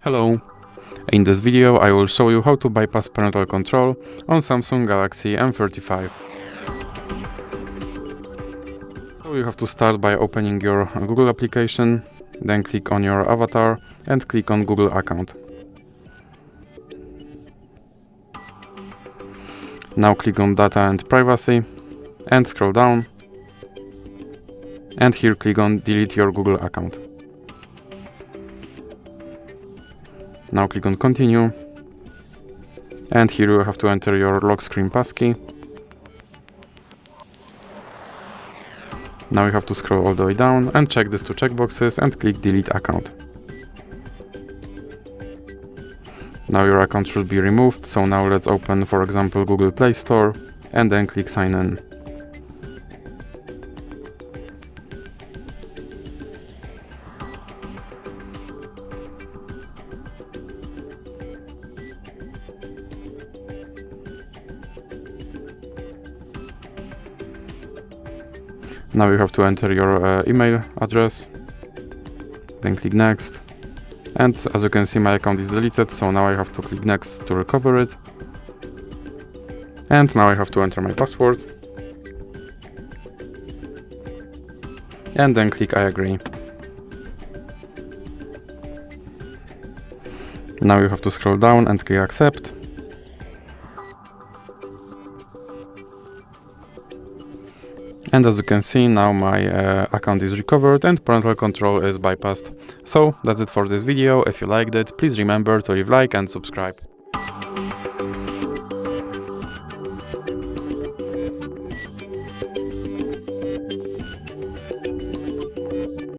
Hello! In this video I will show you how to bypass parental control on Samsung Galaxy M35. So you have to start by opening your Google application, then click on your avatar and click on Google account. Now click on Data and Privacy and scroll down, and here click on Delete your Google account. Now click on Continue, and here you have to enter your lock screen passkey. Now you have to scroll all the way down and check these two checkboxes and click Delete account. Now your account should be removed, so now let's open, for example, Google Play Store and then click Sign in. Now you have to enter your email address, then click Next, and as you can see my account is deleted, so now I have to click Next to recover it. And now I have to enter my password, and then click I agree. Now you have to scroll down and click Accept. And as you can see, now my account is recovered and parental control is bypassed. So that's it for this video. If you liked it, please remember to leave a like and subscribe.